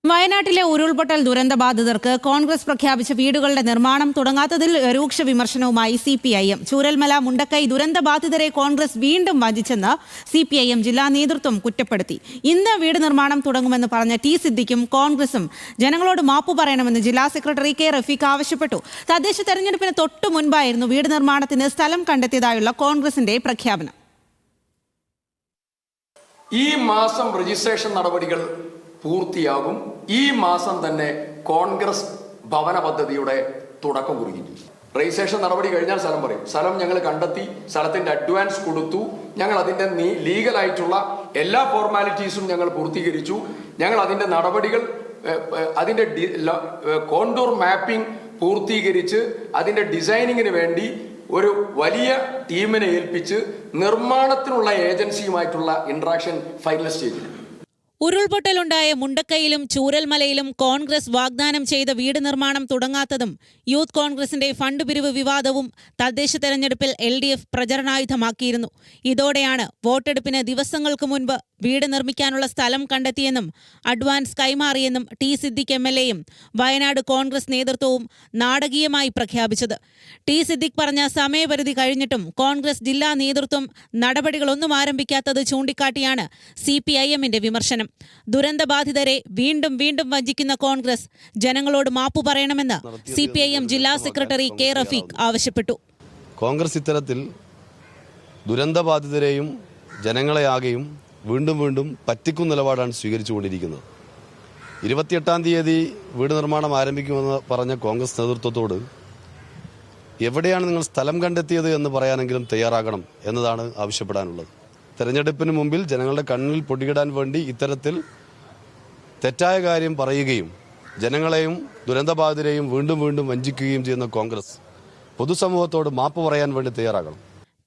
വയനാട്ടിലെ ഉരുൾപൊട്ടൽ ദുരന്തബാധിതർക്ക് കോൺഗ്രസ് പ്രഖ്യാപിച്ച വീടുകളുടെ നിർമ്മാണം തുടങ്ങാത്തതിൽ രൂക്ഷ വിമർശനവുമായി CPIM. ചൂരൽമല മുണ്ടക്കൈ ദുരന്തബാധിതരെ കോൺഗ്രസ് വീണ്ടും വഞ്ചിച്ചെന്ന് CPIM ജില്ലാ നേതൃത്വം കുറ്റപ്പെടുത്തി. ഇന്ന് വീട് നിർമ്മാണം തുടങ്ങുമെന്ന് പറഞ്ഞ ടി സിദ്ദിഖും കോൺഗ്രസും ജനങ്ങളോട് മാപ്പു പറയണമെന്ന് ജില്ലാ സെക്രട്ടറി K റഫീഖ് ആവശ്യപ്പെട്ടു. തദ്ദേശ തെരഞ്ഞെടുപ്പിന് തൊട്ടു മുൻപായിരുന്നു വീട് നിർമ്മാണത്തിന് സ്ഥലം കണ്ടെത്തിയതായുള്ള കോൺഗ്രസിന്റെ പ്രഖ്യാപനം. ഈ മാസം രജിസ്ട്രേഷൻ നടപടികൾ പൂർത്തിയാകും. ഈ മാസം തന്നെ കോൺഗ്രസ് ഭവന പദ്ധതിയുടെ തുടക്കം കുറിക്കും. രജിസ്ട്രേഷൻ നടപടി കഴിഞ്ഞാൽ സ്ഥലം പറയും. സ്ഥലം ഞങ്ങൾ കണ്ടെത്തി, സ്ഥലത്തിന്റെ അഡ്വാൻസ് കൊടുത്തു, ഞങ്ങൾ അതിന്റെ ലീഗലായിട്ടുള്ള എല്ലാ ഫോർമാലിറ്റീസും ഞങ്ങൾ പൂർത്തീകരിച്ചു. ഞങ്ങൾ അതിന്റെ നടപടികൾ, അതിന്റെ കോണ്ടൂർ മാപ്പിംഗ് പൂർത്തീകരിച്ച് അതിന്റെ ഡിസൈനിങ്ങിന് വേണ്ടി ഒരു വലിയ ടീമിനെ ഏൽപ്പിച്ച് നിർമ്മാണത്തിനുള്ള ഏജൻസിയുമായിട്ടുള്ള ഇന്ററാക്ഷൻ ഫൈനൽ സ്റ്റേജിൽ. ഉരുൾപൊട്ടലുണ്ടായ മുണ്ടക്കൈയിലും ചൂരൽമലയിലും കോൺഗ്രസ് വാഗ്ദാനം ചെയ്ത വീട് നിർമ്മാണം തുടങ്ങാത്തതും യൂത്ത് കോൺഗ്രസിന്റെ ഫണ്ട് പിരിവ് വിവാദവും തദ്ദേശ തെരഞ്ഞെടുപ്പിൽ LDF പ്രചരണായുധമാക്കിയിരുന്നു. ഇതോടെയാണ് വോട്ടെടുപ്പിന് ദിവസങ്ങൾക്ക് മുൻപ് വീട് നിർമ്മിക്കാനുള്ള സ്ഥലം കണ്ടെത്തിയെന്നും അഡ്വാൻസ് കൈമാറിയെന്നും ടി സിദ്ദിഖ് MLAയും വയനാട് കോൺഗ്രസ് നേതൃത്വവും നാടകീയമായി പ്രഖ്യാപിച്ചത്. ടി സിദ്ദിഖ് പറഞ്ഞ സമയപരിധി കഴിഞ്ഞിട്ടും കോൺഗ്രസ് ജില്ലാ നേതൃത്വം നടപടികളൊന്നും ആരംഭിക്കാത്തത് ചൂണ്ടിക്കാട്ടിയാണ് CPIMന്റെ വിമർശനം. ദുരന്തബാധിതരെ വീണ്ടും വഞ്ചിക്കുന്ന കോൺഗ്രസ് ജനങ്ങളോട് മാപ്പു പറയണമെന്ന് CPIM ജില്ലാ സെക്രട്ടറി K റഫീഖ് ആവശ്യപ്പെട്ടു. കോൺഗ്രസ് ഇത്തരത്തിൽ ദുരന്തബാധിതരെയും ജനങ്ങളെയാകെയും വീണ്ടും പറ്റിക്കും നിലപാടാണ് സ്വീകരിച്ചുകൊണ്ടിരിക്കുന്നത്. 28-ാം തീയതി വീട് നിർമ്മാണം ആരംഭിക്കുമെന്ന് പറഞ്ഞ കോൺഗ്രസ് നേതൃത്വത്തോട് എവിടെയാണ് നിങ്ങൾ സ്ഥലം കണ്ടെത്തിയത് എന്ന് പറയാനെങ്കിലും തയ്യാറാകണം എന്നതാണ് ആവശ്യപ്പെടാനുള്ളത്. തെരഞ്ഞെടുപ്പിന് മുമ്പിൽ ജനങ്ങളുടെ കണ്ണിൽ പൊടിയിടാൻ വേണ്ടി ഇത്തരത്തിൽ തെറ്റായ കാര്യം പറയുകയും ജനങ്ങളെയും ദുരന്തബാധിതരെയും വീണ്ടും വഞ്ചിക്കുകയും ചെയ്യുന്ന കോൺഗ്രസ് പൊതുസമൂഹത്തോട് മാപ്പ് പറയാൻ വേണ്ടി തയ്യാറാകണം.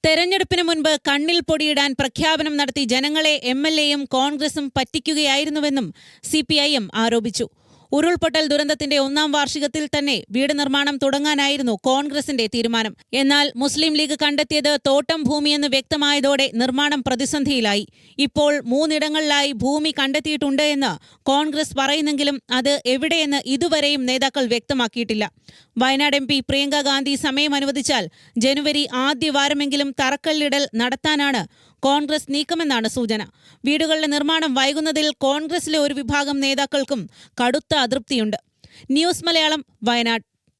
തെരഞ്ഞെടുപ്പിന് മുൻപ് കണ്ണിൽ പൊടിയിടാൻ പ്രഖ്യാപനം നടത്തി ജനങ്ങളെ MLAയും കോൺഗ്രസും പറ്റിക്കുകയായിരുന്നുവെന്നും CPIM ആരോപിച്ചു. ഉരുൾപൊട്ടൽ ദുരന്തത്തിന്റെ 1-ാം വാർഷികത്തിൽ തന്നെ വീട് നിർമ്മാണം തുടങ്ങാനായിരുന്നു കോൺഗ്രസിന്റെ തീരുമാനം. എന്നാൽ മുസ്ലിം ലീഗ് കണ്ടെത്തിയത് തോട്ടം ഭൂമിയെന്ന് വ്യക്തമായതോടെ നിർമ്മാണം പ്രതിസന്ധിയിലായി. ഇപ്പോൾ 3 ഇടങ്ങളിലായി ഭൂമി കണ്ടെത്തിയിട്ടുണ്ട് എന്ന് കോൺഗ്രസ് പറയുന്നെങ്കിലും അത് എവിടെയെന്ന് ഇതുവരെയും നേതാക്കൾ വ്യക്തമാക്കിയിട്ടില്ല. വയനാട് MP പ്രിയങ്ക ഗാന്ധി സമയം അനുവദിച്ചാൽ ജനുവരി ആദ്യ വാരമെങ്കിലും തറക്കല്ലിടൽ നടത്താനാണ് കോൺഗ്രസ് നീക്കമെന്നാണ് സൂചന. വീടുകളുടെ നിർമ്മാണം വൈകുന്നതിൽ കോൺഗ്രസിലെ ഒരു വിഭാഗം നേതാക്കൾക്കും കടുത്ത അതൃപ്തിയുണ്ട്. ന്യൂസ് മലയാളം, വയനാട്.